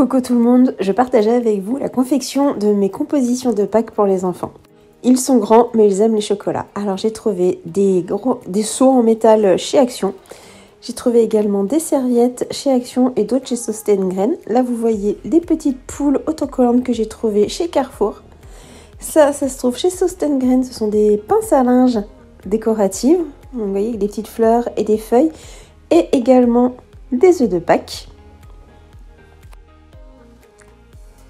Coucou tout le monde, je partageais avec vous la confection de mes compositions de Pâques pour les enfants. Ils sont grands mais ils aiment les chocolats. Alors j'ai trouvé des seaux en métal chez Action. J'ai trouvé également des serviettes chez Action et d'autres chez Sostengren. Là vous voyez les petites poules autocollantes que j'ai trouvées chez Carrefour. Ça se trouve chez Sostengren, ce sont des pinces à linge décoratives. Vous voyez avec des petites fleurs et des feuilles. Et également des œufs de Pâques.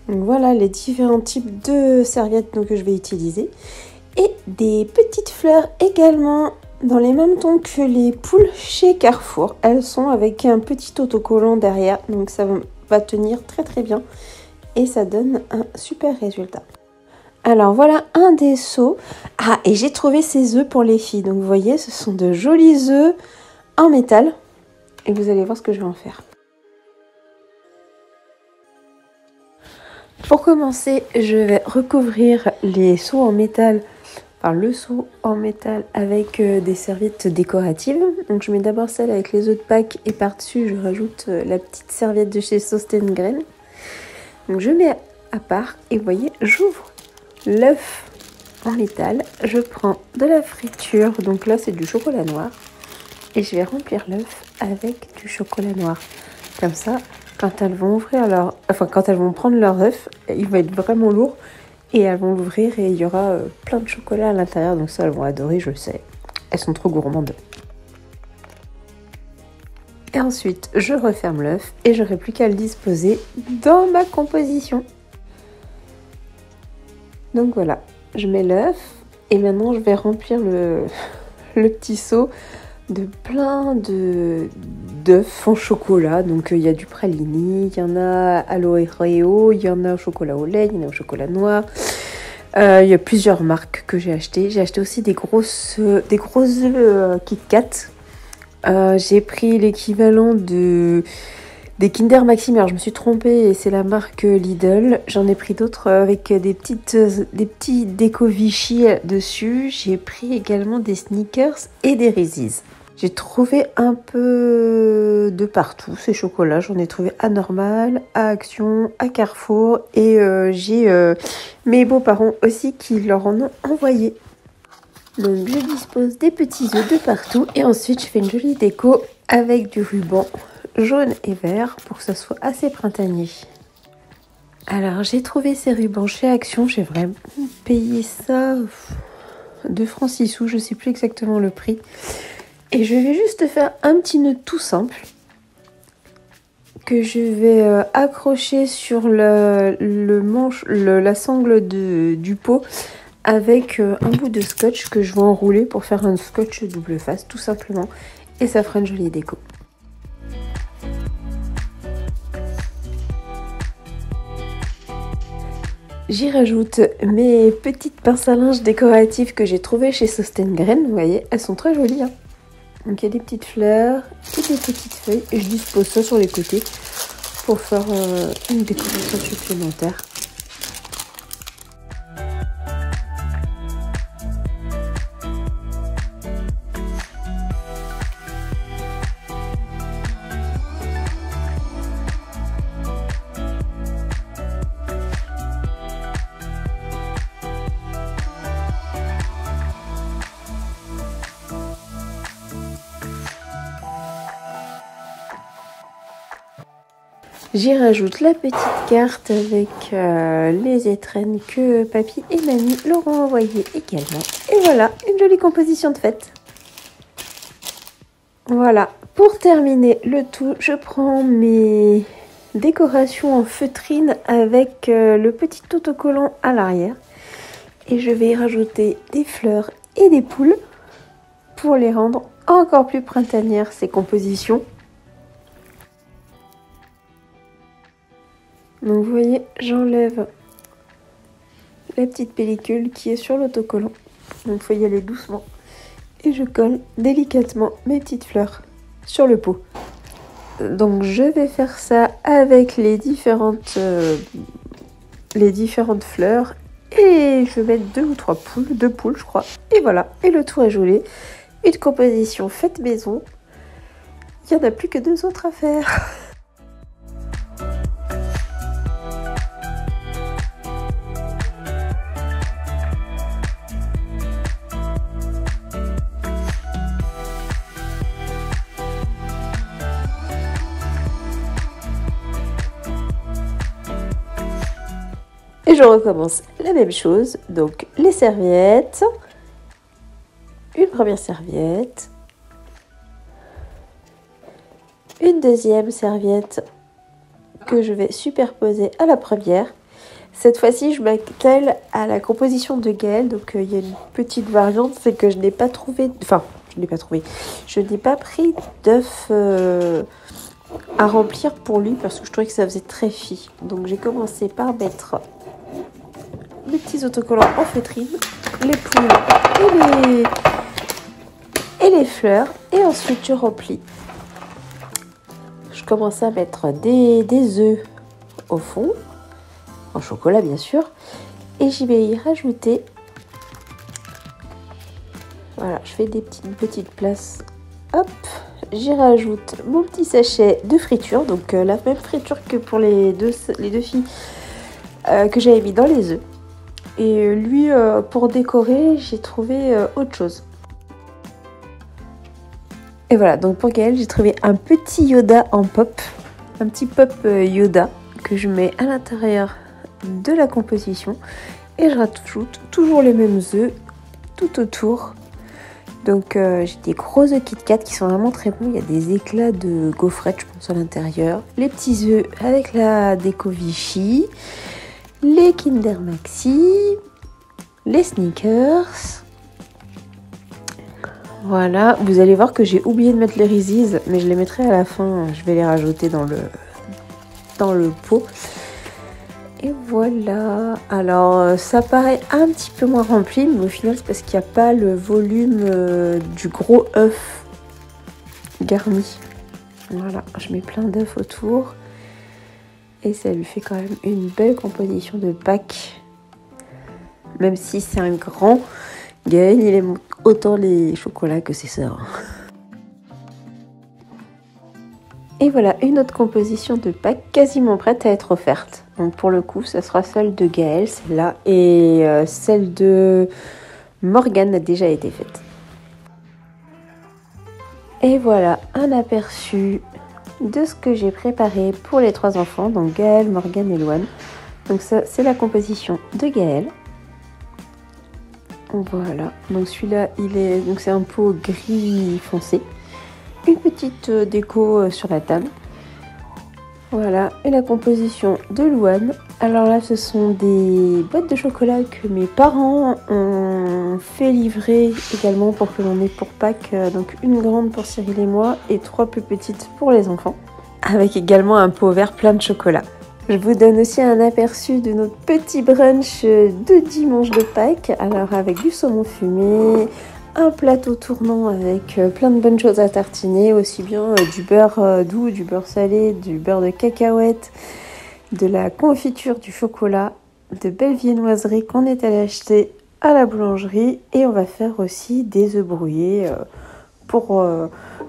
Donc voilà les différents types de serviettes que je vais utiliser. Et des petites fleurs également dans les mêmes tons que les poules chez Carrefour. Elles sont avec un petit autocollant derrière, donc ça va tenir très très bien. Et ça donne un super résultat. Alors voilà un des seaux. Ah, et j'ai trouvé ces œufs pour les filles. Donc vous voyez, ce sont de jolis œufs en métal. Et vous allez voir ce que je vais en faire. Pour commencer, je vais recouvrir les seaux en métal, enfin le seau en métal avec des serviettes décoratives. Donc je mets d'abord celle avec les œufs de Pâques et par-dessus je rajoute la petite serviette de chez Sostengren. Donc je mets à part et vous voyez, j'ouvre l'œuf en métal. Je prends de la friture, donc là c'est du chocolat noir. Et je vais remplir l'œuf avec du chocolat noir. Comme ça, quand elles vont ouvrir quand elles vont prendre leur œuf, il va être vraiment lourd. Et elles vont l'ouvrir et il y aura plein de chocolat à l'intérieur. Donc ça, elles vont adorer, je le sais. Elles sont trop gourmandes. Et ensuite, je referme l'œuf et j'aurai plus qu'à le disposer dans ma composition. Donc voilà, je mets l'œuf et maintenant je vais remplir le petit seau de plein d'œufs en chocolat. Donc il y a du pralini, il y en a à l'Oreo, il y en a au chocolat au lait, il y en a au chocolat noir. Il y a plusieurs marques que j'ai achetées. J'ai acheté aussi des gros œufs Kit Kat. J'ai pris l'équivalent des Kinder Maxime. Alors je me suis trompée et c'est la marque Lidl. J'en ai pris d'autres avec des petits déco Vichy dessus. J'ai pris également des Snickers et des Reese's. J'ai trouvé un peu de partout ces chocolats. J'en ai trouvé à Normal, à Action, à Carrefour. Et j'ai mes beaux-parents aussi qui leur en ont envoyé. Donc je dispose des petits œufs de partout. Et ensuite je fais une jolie déco avec du ruban jaune et vert pour que ça soit assez printanier. Alors j'ai trouvé ces rubans chez Action. J'ai vraiment payé ça 2 francs 6 sous. Je ne sais plus exactement le prix. Et je vais juste faire un petit nœud tout simple que je vais accrocher sur la sangle du pot avec un bout de scotch que je vais enrouler pour faire un scotch double face tout simplement. Et ça fera une jolie déco. J'y rajoute mes petites pinces à linge décoratives que j'ai trouvées chez Sostengren. Vous voyez, elles sont très jolies. Donc il y a des petites fleurs et des petites feuilles. Et je dispose ça sur les côtés pour faire une décoration supplémentaire. J'y rajoute la petite carte avec les étrennes que papy et mamie leur ont envoyé également. Et voilà, une jolie composition de fête. Voilà, pour terminer le tout, je prends mes décorations en feutrine avec le petit autocollant à l'arrière. Et je vais y rajouter des fleurs et des poules pour les rendre encore plus printanières ces compositions. Donc vous voyez, j'enlève la petite pellicule qui est sur l'autocollant. Donc il faut y aller doucement. Et je colle délicatement mes petites fleurs sur le pot. Donc je vais faire ça avec les différentes fleurs. Et je vais mettre 2 ou 3 poules, 2 poules je crois. Et voilà, et le tout est joli. Une composition faite maison. Il n'y en a plus que 2 autres à faire. Et je recommence la même chose. Donc les serviettes. Une première serviette. Une deuxième serviette que je vais superposer à la première. Cette fois-ci, je m'attelle à la composition de Gaël. Donc, il y a une petite variante, c'est que je n'ai pas trouvé... Enfin, je n'ai pas trouvé. Je n'ai pas pris d'œuf à remplir pour lui parce que je trouvais que ça faisait très fi. Donc, j'ai commencé par mettre les petits autocollants en feutrine, les poules et les fleurs. Et ensuite, je remplis. Je commence à mettre des œufs au fond. En chocolat bien sûr, et j'y vais y rajouter, voilà, je fais des petites places, hop, j'y rajoute mon petit sachet de friture, donc la même friture que pour les deux filles que j'avais mis dans les œufs, et lui pour décorer j'ai trouvé autre chose. Et voilà, donc pour Gaël j'ai trouvé un petit Yoda en pop, un petit pop Yoda que je mets à l'intérieur de la composition et je rajoute toujours les mêmes œufs tout autour. Donc j'ai des gros œufs Kit Kat qui sont vraiment très bons. Il y a des éclats de gaufrettes je pense à l'intérieur, les petits œufs avec la déco Vichy, les Kinder Maxi, les Snickers. Voilà, vous allez voir que j'ai oublié de mettre les Reese's, mais je les mettrai à la fin, je vais les rajouter dans le pot. Et voilà, alors ça paraît un petit peu moins rempli, mais au final c'est parce qu'il n'y a pas le volume du gros œuf garni. Voilà, je mets plein d'œufs autour et ça lui fait quand même une belle composition de Pâques. Même si c'est un grand, Gaël il aime autant les chocolats que ses sœurs. Et voilà, une autre composition de Pâques quasiment prête à être offerte. Donc pour le coup, ça sera celle de Gaël, celle-là. Et celle de Morgane a déjà été faite. Et voilà, un aperçu de ce que j'ai préparé pour les 3 enfants. Donc Gaël, Morgane et Loane. Donc ça, c'est la composition de Gaël. Voilà, donc celui-là, c'est un pot gris foncé. Une petite déco sur la table. Voilà, et la composition de Loane. Alors là, ce sont des boîtes de chocolat que mes parents ont fait livrer également pour que l'on ait pour Pâques. Donc une grande pour Cyril et moi et 3 plus petites pour les enfants. Avec également un pot vert plein de chocolat. Je vous donne aussi un aperçu de notre petit brunch de dimanche de Pâques. Alors avec du saumon fumé, un plateau tournant avec plein de bonnes choses à tartiner, aussi bien du beurre doux, du beurre salé, du beurre de cacahuète, de la confiture, du chocolat, de belles viennoiseries qu'on est allé acheter à la boulangerie. Et on va faire aussi des œufs brouillés pour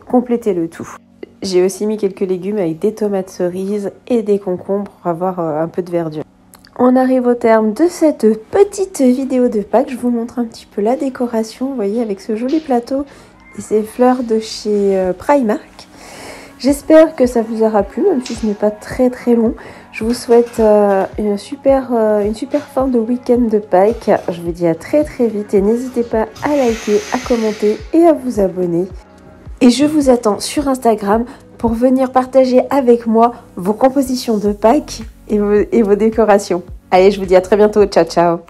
compléter le tout. J'ai aussi mis quelques légumes avec des tomates cerises et des concombres pour avoir un peu de verdure. On arrive au terme de cette petite vidéo de Pâques. Je vous montre un petit peu la décoration, vous voyez, avec ce joli plateau et ces fleurs de chez Primark. J'espère que ça vous aura plu, même si ce n'est pas très long. Je vous souhaite une super fin de week-end de Pâques. Je vous dis à très vite et n'hésitez pas à liker, à commenter et à vous abonner. Et je vous attends sur Instagram pour venir partager avec moi vos compositions de Pâques et vos décorations. Allez, je vous dis à très bientôt. Ciao, ciao.